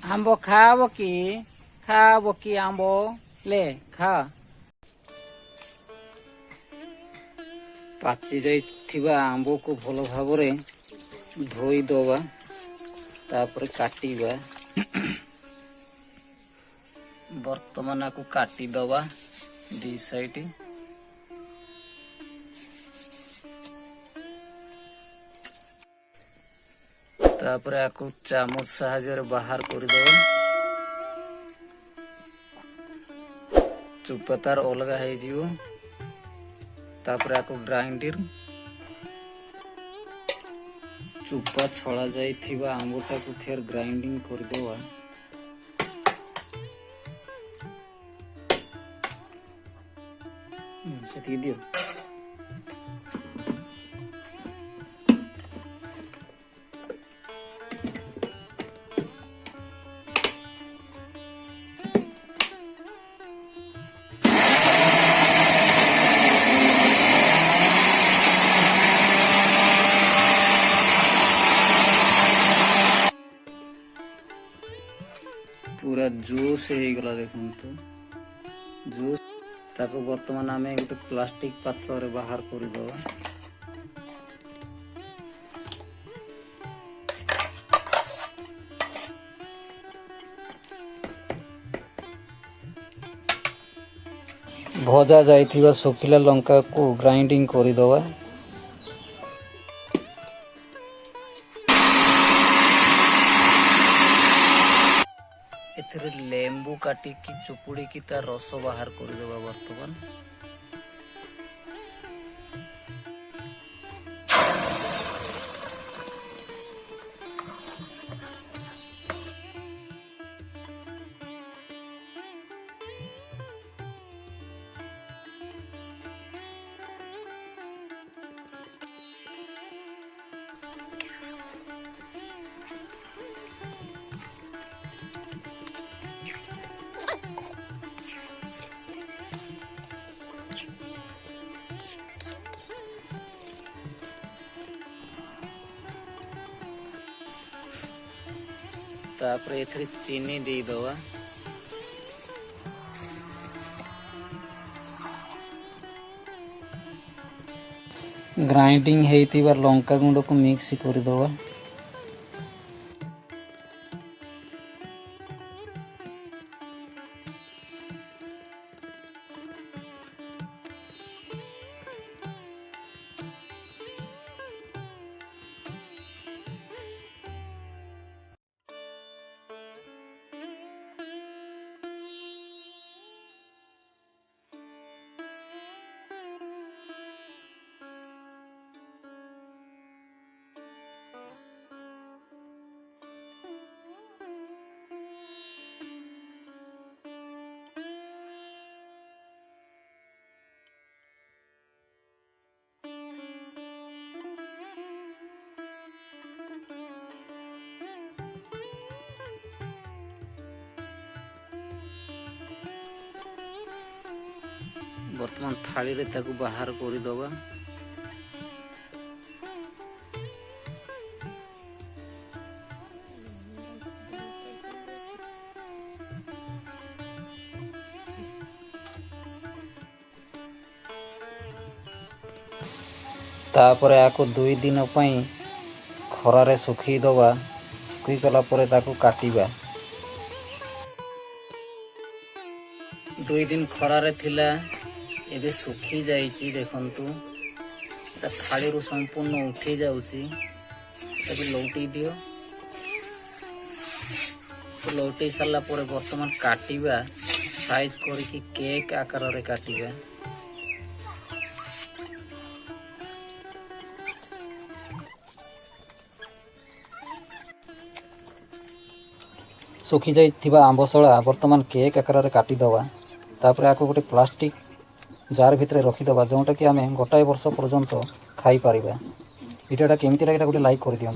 आंब खाब कि आंब ले खा पाचि जाइथिबा आंब को भल भावरे धोई दवा तापर काटिबा वर्तमान को काटी दवा दी साइड तापर आको चामच साहाय्य बाहर कर दवा चुप्पा तार अलग है जीव तापर आको ग्राइंडर चुप्पा छड़ा जाइथिबा आंबटा को फेर ग्राइंडिंग कर दवा सेठी दियो पूरा जूस हो गला देखूँ तो जूस ताको वर्तमान आम गोटे प्लास्टिक पात्र रे बाहर कर दवा भजा जाइथिबा सुखिला लंका को ग्राइंडिंग कर दवा एथरे लेंबू काटी की चुपुड़ी की तार रस बाहर कर देबा वर्तमान तापर एथरे चीनी दे दवा ग्राइंडिंग हेतिबा लंका गुंड को मिक्स कर दवा वर्तमान थाली रे ताकू बाहर कर दवा तापरे आको 2 दिन पई खरा रे सुखी दवा सुखी कला परे ताकू काटिबा 2 दिन खरा रे थिला एबे सुखी जाइची देखंतु एटा थाली रु संपूर्ण उठी जाउची एबे लौटी दियो तो लौटी साला परे वर्तमान काटिबा साइज करके केक आकार रे काटिबा सुखी जाइथिबा आंबसला वर्तमान केक आकार रे काटी दवा तापर आको गोटे प्लास्टिक जार भितर रखीदबा जोटा कि आम गोटाए वर्ष पर्यंत खाई पारिबा। वीडियोटा केमती लगे गोटे लाइक कर दियो।